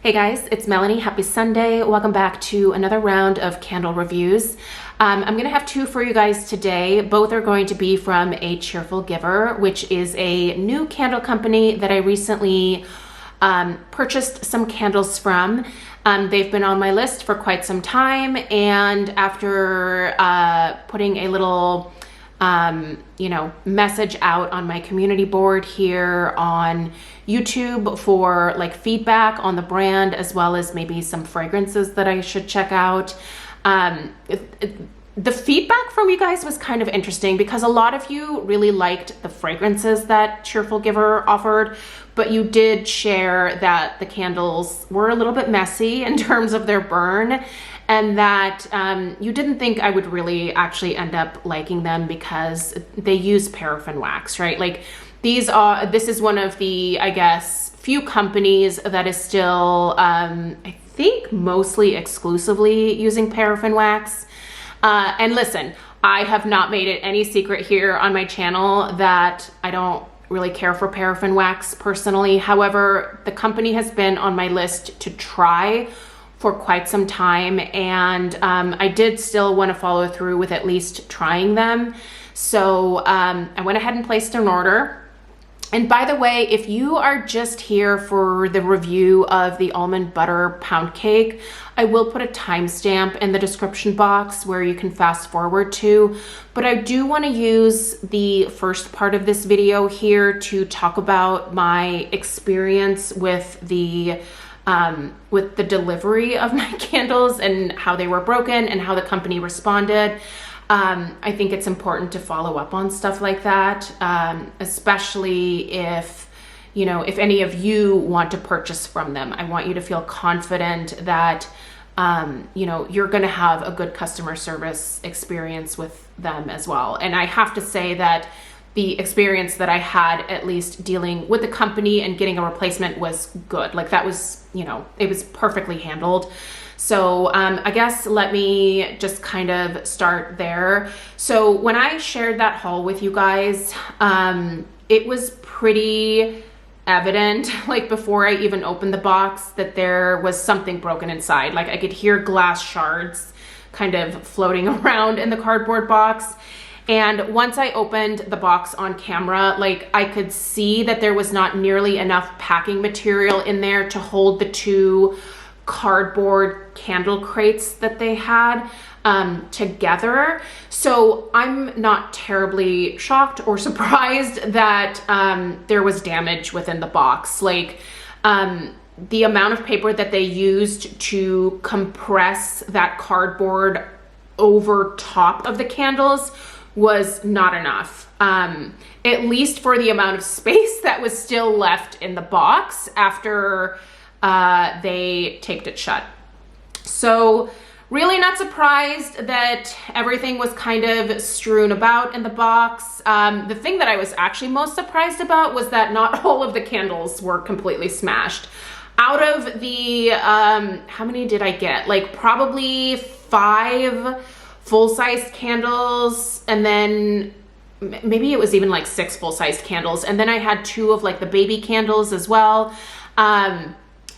Hey guys, it's Melanie. Happy Sunday. Welcome back to another round of candle reviews. I'm gonna have two for you guys today. Both are going to be from a Cheerful Giver, which is a new candle company that I recently purchased some candles from. They've been on my list for quite some time, and after putting a little message out on my community board here on YouTube for like feedback on the brand, as well as maybe some fragrances that I should check out. The feedback from you guys was kind of interesting because a lot of you really liked the fragrances that Cheerful Giver offered, but you did share that the candles were a little bit messy in terms of their burn, and that you didn't think I would really actually end up liking them because they use paraffin wax, right? Like this is one of the, I guess, few companies that is still, I think mostly exclusively using paraffin wax. And listen, I have not made it any secret here on my channel that I don't really care for paraffin wax personally. However, the company has been on my list to try for quite some time, and I did still want to follow through with at least trying them. So I went ahead and placed an order. And by the way, if you are just here for the review of the almond butter pound cake, I will put a timestamp in the description box where you can fast forward to. But I do want to use the first part of this video here to talk about my experience with the delivery of my candles and how they were broken and how the company responded. I think it's important to follow up on stuff like that, especially if any of you want to purchase from them. I want you to feel confident that, you're going to have a good customer service experience with them as well. And I have to say that the experience that I had, at least dealing with the company and getting a replacement, was good. Like that was, it was perfectly handled. So I guess let me just kind of start there. So when I shared that haul with you guys, it was pretty evident, like before I even opened the box, that there was something broken inside. Like I could hear glass shards kind of floating around in the cardboard box. And once I opened the box on camera, like I could see that there was not nearly enough packing material in there to hold the two cardboard candle crates that they had together. So I'm not terribly shocked or surprised that there was damage within the box. Like the amount of paper that they used to compress that cardboard over top of the candles was not enough, at least for the amount of space that was still left in the box after they taped it shut. So really not surprised that everything was kind of strewn about in the box. The thing that I was actually most surprised about was that not all of the candles were completely smashed. Out of the, how many did I get? Like probably 5 full-sized candles, and then maybe it was even like 6 full-sized candles, and then I had 2 of like the baby candles as well.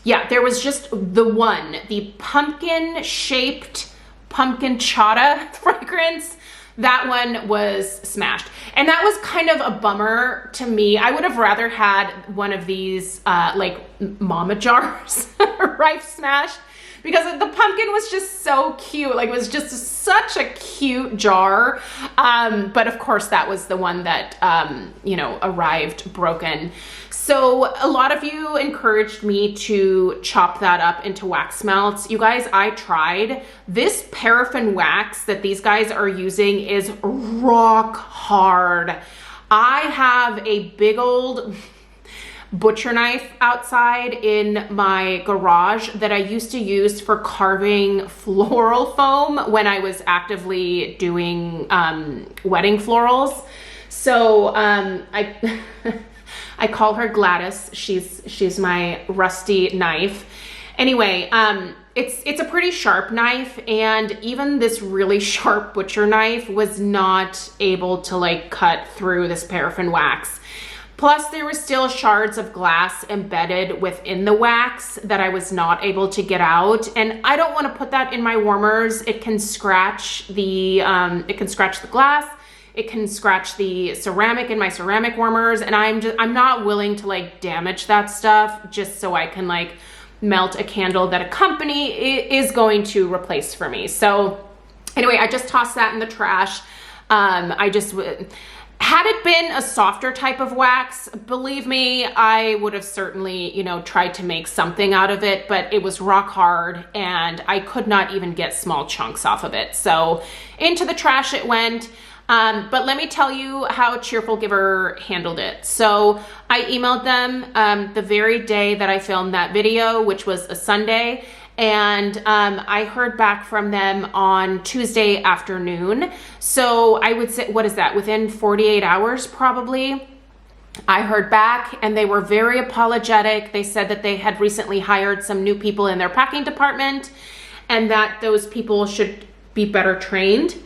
Yeah, there was just the pumpkin-shaped pumpkin chata fragrance. That one was smashed, and that was kind of a bummer to me. I would have rather had one of these like mama jars right smashed, because the pumpkin was just so cute. Like it was just such a cute jar. But of course that was the one that, arrived broken. So a lot of you encouraged me to chop that up into wax melts. You guys, I tried. This paraffin wax that these guys are using is rock hard. I have a big old butcher knife outside in my garage that I used to use for carving floral foam when I was actively doing wedding florals. So I call her Gladys. She's my rusty knife. Anyway, it's a pretty sharp knife, and even this really sharp butcher knife was not able to like cut through this paraffin wax. Plus there were still shards of glass embedded within the wax that I was not able to get out. And I don't want to put that in my warmers. It can scratch the glass. It can scratch the ceramic in my ceramic warmers. And I'm not willing to like damage that stuff just so I can like melt a candle that a company is going to replace for me. So anyway, I just tossed that in the trash. Had it been a softer type of wax, believe me, I would have certainly, you know, tried to make something out of it, but it was rock hard and I could not even get small chunks off of it. So into the trash it went. But let me tell you how Cheerful Giver handled it. So I emailed them the very day that I filmed that video, which was a Sunday. And I heard back from them on Tuesday afternoon. So I would say, what is that? Within 48 hours, probably. I heard back and they were very apologetic. They said that they had recently hired some new people in their packing department and that those people should be better trained.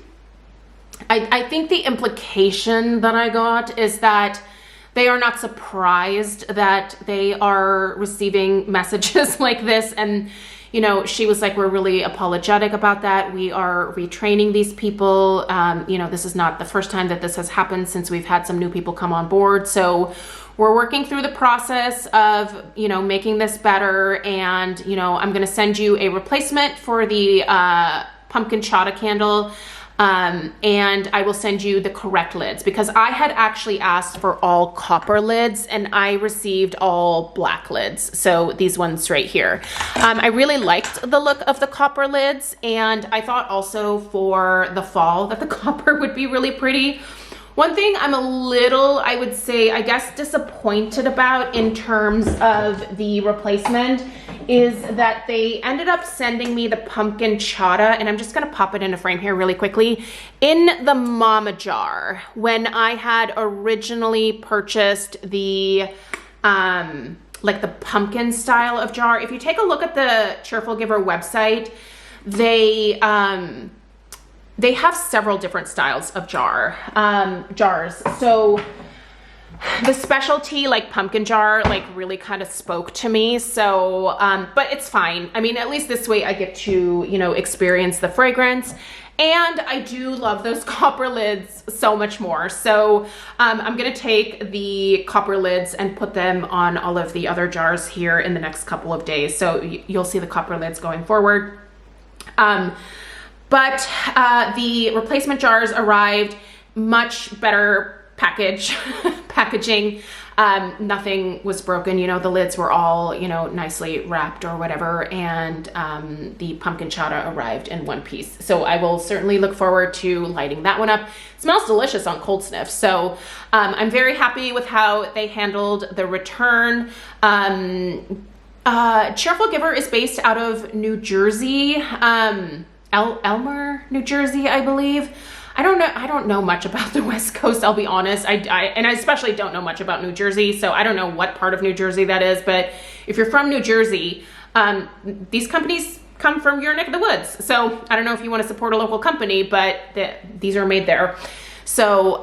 I think the implication that I got is that they are not surprised that they are receiving messages like this. And, you know, she was like, we're really apologetic about that. We are retraining these people. You know, this is not the first time that this has happened since we've had some new people come on board. So we're working through the process of, you know, making this better. And, you know, I'm going to send you a replacement for the pumpkin chata candle. And I will send you the correct lids because I had actually asked for all copper lids and I received all black lids. So these ones right here. I really liked the look of the copper lids and I thought also for the fall that the copper would be really pretty. One thing I'm a little, I would say, I guess, disappointed about in terms of the replacement is that they ended up sending me the pumpkin chata, and I'm just gonna pop it in a frame here really quickly, in the mama jar when I had originally purchased the, like the pumpkin style of jar. If you take a look at the Cheerful Giver website, they have several different styles of jars. So the specialty like pumpkin jar like really kind of spoke to me. So, but it's fine. I mean, at least this way I get to, you know, experience the fragrance. And I do love those copper lids so much more. So I'm gonna take the copper lids and put them on all of the other jars here in the next couple of days. So you'll see the copper lids going forward. But the replacement jars arrived, much better packaging. Nothing was broken. You know, the lids were all, you know, nicely wrapped or whatever. And the pumpkin chata arrived in one piece. So I will certainly look forward to lighting that one up. It smells delicious on cold sniff. So I'm very happy with how they handled the return. Cheerful Giver is based out of New Jersey. Elmer, New Jersey, I believe. I don't know much about the West Coast, I'll be honest. And I especially don't know much about New Jersey, so I don't know what part of New Jersey that is, but if you're from New Jersey, these companies come from your neck of the woods. So I don't know if you want to support a local company, but these are made there. So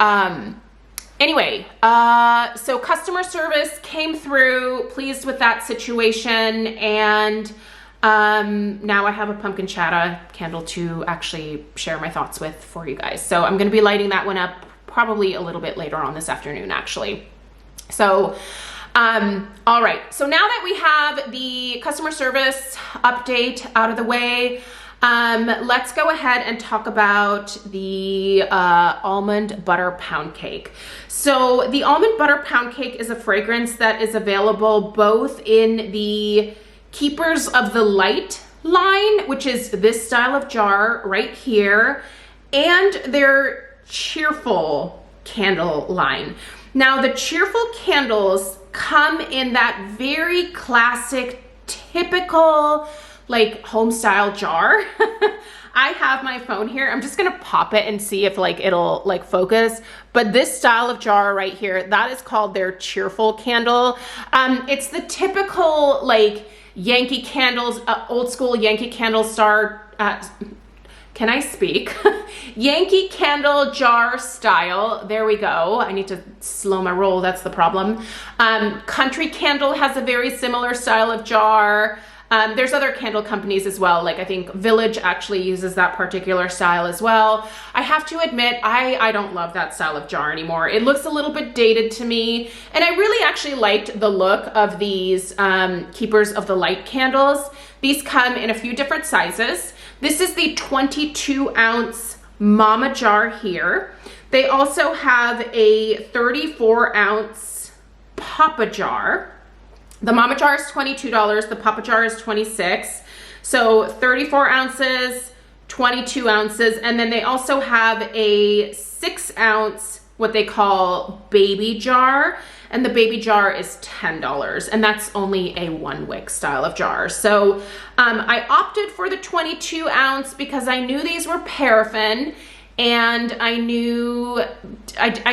anyway, so customer service came through, pleased with that situation, and now I have a pumpkin chata candle to actually share my thoughts with for you guys. So I'm going to be lighting that one up probably a little bit later on this afternoon, actually. So, all right. So now that we have the customer service update out of the way, let's go ahead and talk about the almond butter pound cake. So the almond butter pound cake is a fragrance that is available both in the Keepers of the Light line, which is this style of jar right here, and their Cheerful candle line. Now the Cheerful candles come in that very classic, typical, like home style jar. I have my phone here. I'm just gonna pop it and see if like it'll like focus. But this style of jar right here, that is called their Cheerful candle. It's the typical like Yankee candles, old school Yankee candle can I speak? Yankee Candle jar style. There we go. I need to slow my roll. That's the problem. Country Candle has a very similar style of jar. There's other candle companies as well. Like I think Village actually uses that particular style as well. I have to admit, I don't love that style of jar anymore. It looks a little bit dated to me. And I really actually liked the look of these Keepers of the Light candles. These come in a few different sizes. This is the 22 ounce Mama jar here. They also have a 34 ounce Papa jar. The Mama jar is $22, the Papa jar is $26. So 34 ounces, 22 ounces, and then they also have a 6 ounce, what they call baby jar, and the baby jar is $10, and that's only a 1 wick style of jar. So I opted for the 22 ounce because I knew these were paraffin, and I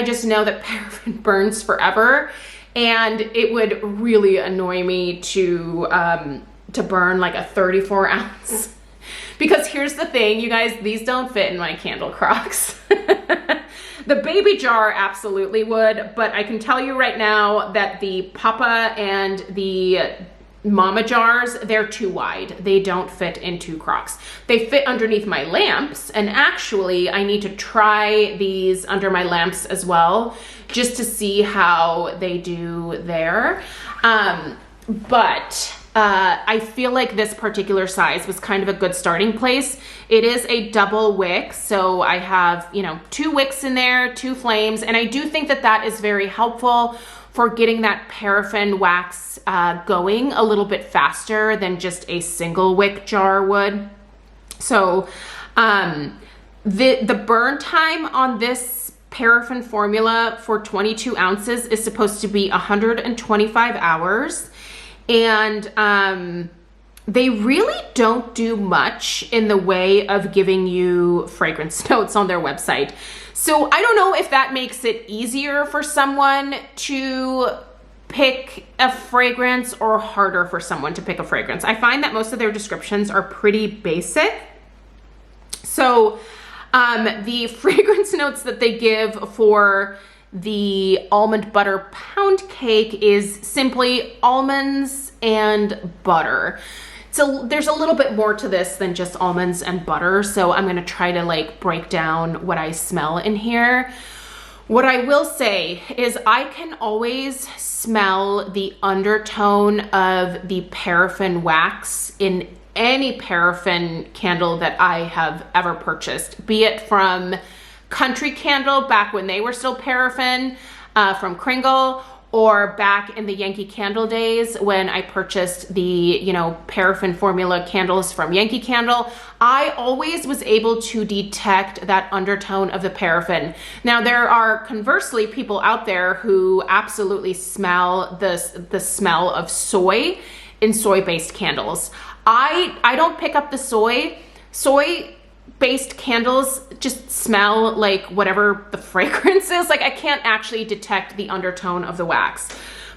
just know that paraffin burns forever. And it would really annoy me to burn like a 34 ounce. Because here's the thing, you guys, these don't fit in my candle crocks. The baby jar absolutely would, but I can tell you right now that the Papa and the Mama jars, they're too wide. They don't fit into crocks. They fit underneath my lamps, and actually I need to try these under my lamps as well, just to see how they do there. But I feel like this particular size was kind of a good starting place. It is a double wick, so I have, 2 wicks in there, 2 flames, and I do think that that is very helpful for getting that paraffin wax going a little bit faster than just a single wick jar would. So the burn time on this paraffin formula for 22 ounces is supposed to be 125 hours. And they really don't do much in the way of giving you fragrance notes on their website. So I don't know if that makes it easier for someone to pick a fragrance or harder for someone to pick a fragrance. I find that most of their descriptions are pretty basic. So the fragrance notes that they give for the almond butter pound cake is simply almonds and butter. So there's a little bit more to this than just almonds and butter. So I'm going to try to break down what I smell in here. What I will say is I can always smell the undertone of the paraffin wax in any paraffin candle that I have ever purchased, be it from Country Candle back when they were still paraffin, from Kringle, or back in the Yankee Candle days when I purchased the, paraffin formula candles from Yankee Candle. I always was able to detect that undertone of the paraffin. Now, there are conversely people out there who absolutely smell the smell of soy in soy-based candles. I don't pick up the soy. Soy-based candles just smell like whatever the fragrance is. I can't actually detect the undertone of the wax.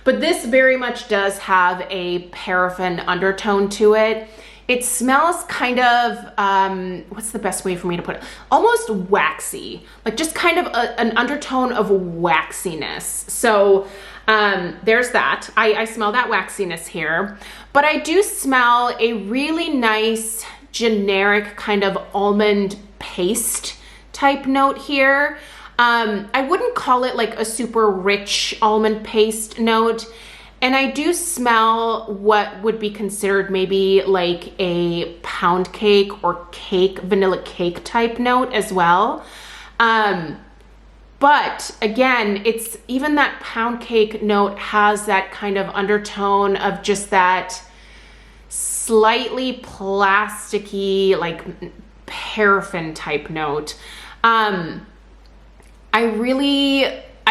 But this very much does have a paraffin undertone to it. It smells kind of, what's the best way for me to put it? Almost waxy, just kind of an undertone of waxiness. So there's that. I smell that waxiness here. But I do smell a really nice generic kind of almond paste type note here. I wouldn't call it a super rich almond paste note. And I do smell what would be considered maybe a pound cake or vanilla cake type note as well. But again, it's even that pound cake note has that kind of undertone of just that slightly plasticky, paraffin type note. I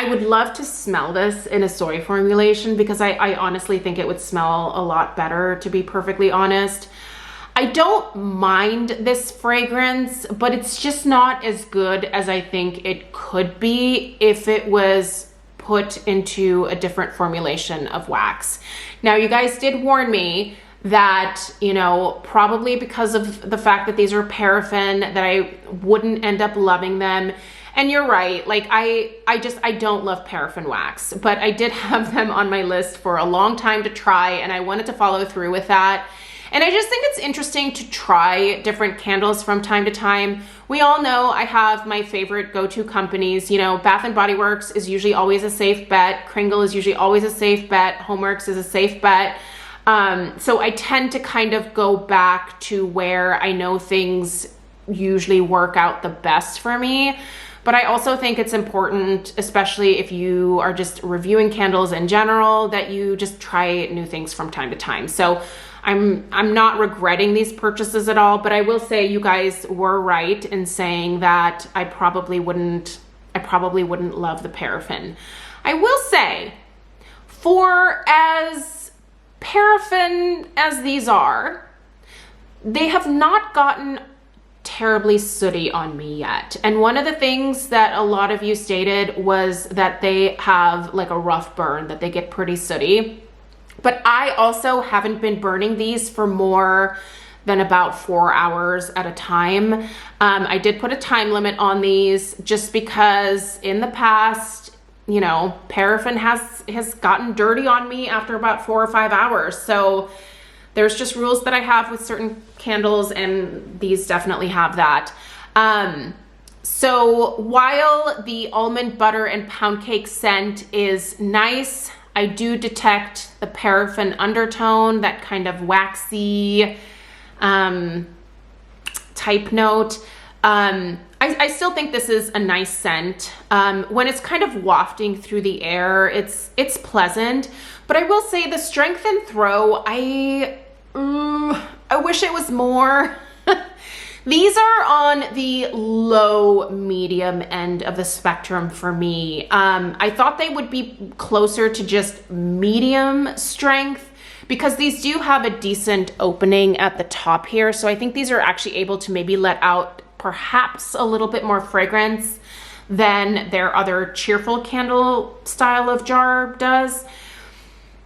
would love to smell this in a soy formulation because I honestly think it would smell a lot better, to be perfectly honest. I don't mind this fragrance, but it's just not as good as I think it could be if it was put into a different formulation of wax. Now, you guys did warn me that, you know, probably because of the fact that these are paraffin, that I wouldn't end up loving them. And you're right, like I don't love paraffin wax, but I did have them on my list for a long time to try, and I wanted to follow through with that. And I just think it's interesting to try different candles from time to time. We all know I have my favorite go-to companies. You know, Bath & Body Works is usually always a safe bet. Kringle is usually always a safe bet. Homeworx is a safe bet. So I tend to kind of go back to where I know things usually work out the best for me. But I also think it's important, especially if you are just reviewing candles in general, that you just try new things from time to time. So I'm not regretting these purchases at all, but I will say you guys were right in saying that I probably wouldn't love the paraffin. I will say, for as paraffin as these are, they have not gotten terribly sooty on me yet. And one of the things that a lot of you stated was that they have like a rough burn, that they get pretty sooty. But I also haven't been burning these for more than about 4 hours at a time. I did put a time limit on these just because in the past, you know, paraffin has gotten dirty on me after about 4 or 5 hours. So there's just rules that I have with certain candles, and these definitely have that. So while the almond butter and pound cake scent is nice, I do detect the paraffin undertone, that kind of waxy type note. I still think this is a nice scent. When it's kind of wafting through the air, it's pleasant. But I will say the strength and throw, I wish it was more. These are on the low medium end of the spectrum for me. I thought they would be closer to just medium strength because these do have a decent opening at the top here. So I think these are actually able to maybe let out perhaps a little bit more fragrance than their other Cheerful candle style of jar does.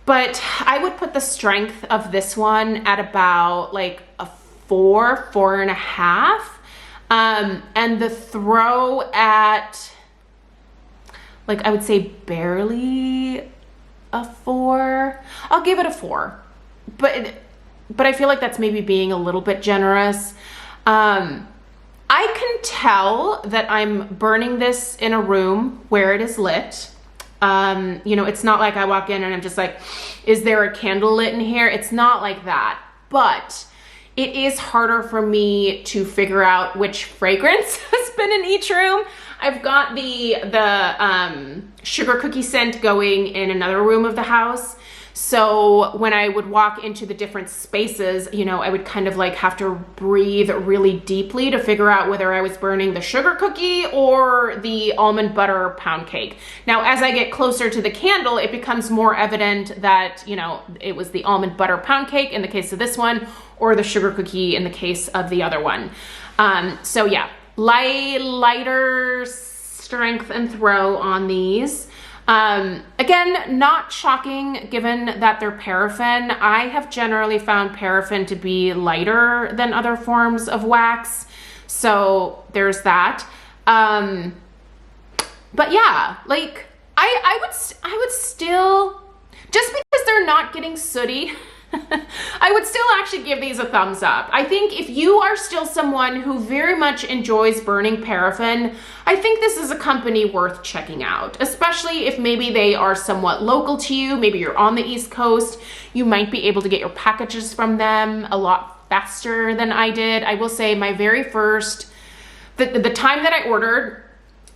But I would put the strength of this one at about like a 4.5, and the throw at, like, I would say barely a 4. I'll give it a 4, but I feel like that's maybe being a little bit generous. I can tell that I'm burning this in a room where it is lit. You know, it's not like I walk in and I'm just like, is there a candle lit in here? It's not like that, but it is harder for me to figure out which fragrance has been in each room. I've got the sugar cookie scent going in another room of the house. So when I would walk into the different spaces, you know, I would kind of like have to breathe really deeply to figure out whether I was burning the sugar cookie or the almond butter pound cake. Now, as I get closer to the candle, it becomes more evident that, you know, it was the almond butter pound cake in the case of this one, or the sugar cookie in the case of the other one. So yeah, lighter strength and throw on these. Again, not shocking given that they're paraffin. I have generally found paraffin to be lighter than other forms of wax. So there's that. But yeah, like I would still, just because they're not getting sooty, I would still actually give these a thumbs up. I think if you are still someone who very much enjoys burning paraffin, I think this is a company worth checking out, especially if maybe they are somewhat local to you. Maybe you're on the East Coast. You might be able to get your packages from them a lot faster than I did. I will say my very first, the time that I ordered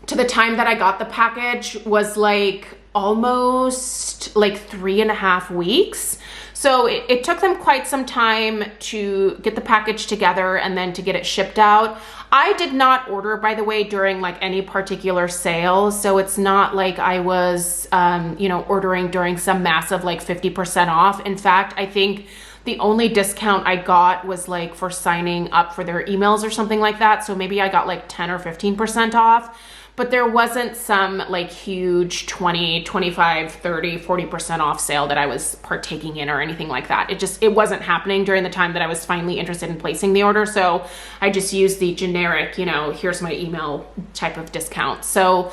to the time that I got the package was like almost like 3.5 weeks. So it took them quite some time to get the package together and then to get it shipped out. I did not order, by the way, during like any particular sale. So it's not like I was, you know, ordering during some massive like 50% off. In fact, I think the only discount I got was like for signing up for their emails or something like that. So maybe I got like 10 or 15% off. but there wasn't some like huge 20, 25, 30, 40% off sale that I was partaking in or anything like that. It wasn't happening during the time that I was finally interested in placing the order. So I just used the generic, you know, here's my email type of discount. So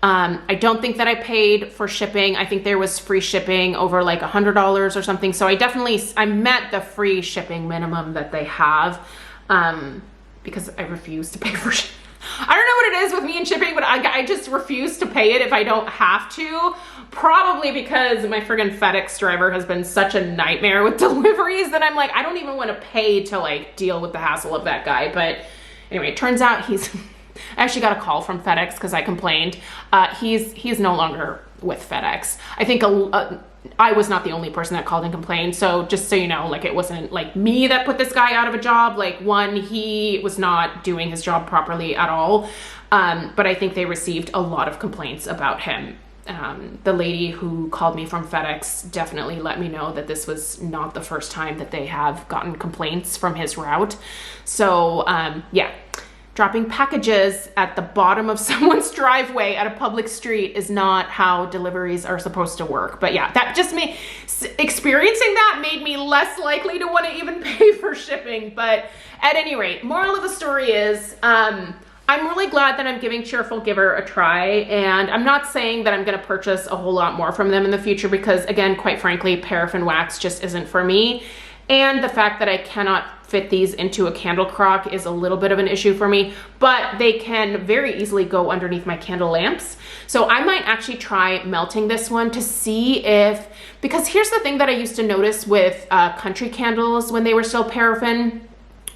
I don't think that I paid for shipping. I think there was free shipping over like $100 or something. So I met the free shipping minimum that they have, because I refuse to pay for shipping. I don't know what it is with me and shipping, but I just refuse to pay it if I don't have to. Probably because my friggin' FedEx driver has been such a nightmare with deliveries that I'm like, I don't even want to pay to like deal with the hassle of that guy. But anyway, it turns out I actually got a call from FedEx because I complained. He's no longer with FedEx. I think I was not the only person that called and complained. So just so you know, like it wasn't like me that put this guy out of a job. Like one, he was not doing his job properly at all. But I think they received a lot of complaints about him. The lady who called me from FedEx definitely let me know that this was not the first time that they have gotten complaints from his route. So yeah. Dropping packages at the bottom of someone's driveway at a public street is not how deliveries are supposed to work. But yeah, that just experiencing that made me less likely to want to even pay for shipping. But at any rate, moral of the story is, I'm really glad that I'm giving Cheerful Giver a try. And I'm not saying that I'm going to purchase a whole lot more from them in the future because, again, quite frankly, paraffin wax just isn't for me. And the fact that I cannot fit these into a candle crock is a little bit of an issue for me, but they can very easily go underneath my candle lamps. So I might actually try melting this one to see because here's the thing that I used to notice with country candles when they were still paraffin.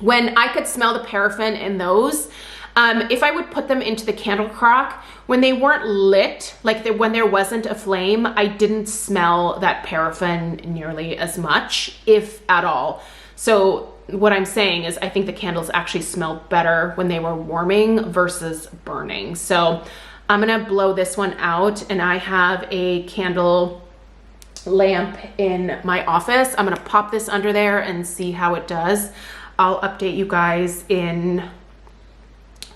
When I could smell the paraffin in those, if I would put them into the candle crock, when they weren't lit, like when there wasn't a flame, I didn't smell that paraffin nearly as much, if at all. So what I'm saying is I think the candles actually smelled better when they were warming versus burning. So I'm gonna blow this one out, and I have a candle lamp in my office. I'm gonna pop this under there and see how it does. I'll update you guys in,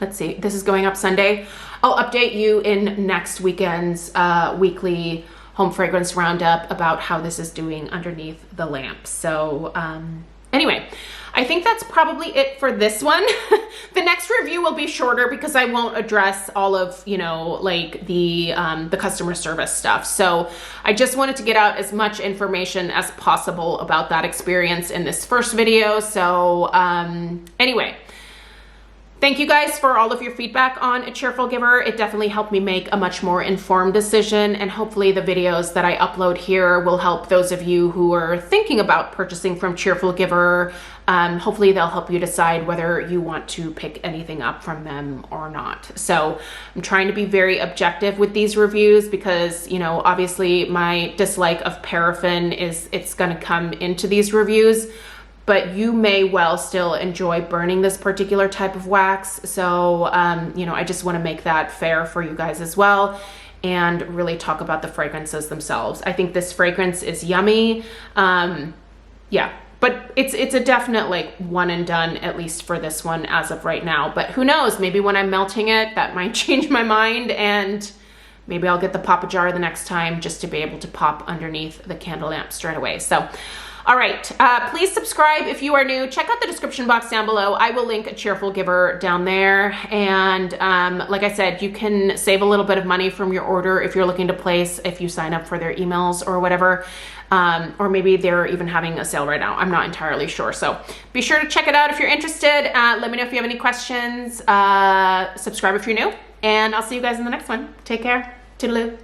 let's see, this is going up Sunday. I'll update you in next weekend's weekly home fragrance roundup about how this is doing underneath the lamp. So anyway, I think that's probably it for this one. The next review will be shorter because I won't address all of, you know, like the customer service stuff. So I just wanted to get out as much information as possible about that experience in this first video. So anyway, thank you guys for all of your feedback on A Cheerful Giver. It definitely helped me make a much more informed decision, and hopefully the videos that I upload here will help those of you who are thinking about purchasing from Cheerful Giver. Hopefully they'll help you decide whether you want to pick anything up from them or not. So I'm trying to be very objective with these reviews because, you know, obviously my dislike of paraffin it's gonna come into these reviews. But you may well still enjoy burning this particular type of wax. So, you know, I just want to make that fair for you guys as well and really talk about the fragrances themselves. I think this fragrance is yummy. Yeah, but it's a definite like one and done, at least for this one as of right now. But who knows, maybe when I'm melting it, that might change my mind, and maybe I'll get the pop-a jar the next time just to be able to pop underneath the candle lamp straight away. So, all right, please subscribe if you are new. Check out the description box down below. I will link A Cheerful Giver down there. And like I said, you can save a little bit of money from your order if you're looking to place, if you sign up for their emails or whatever. Or maybe they're even having a sale right now. I'm not entirely sure. So be sure to check it out if you're interested. Let me know if you have any questions. Subscribe if you're new. And I'll see you guys in the next one. Take care. Toodaloo.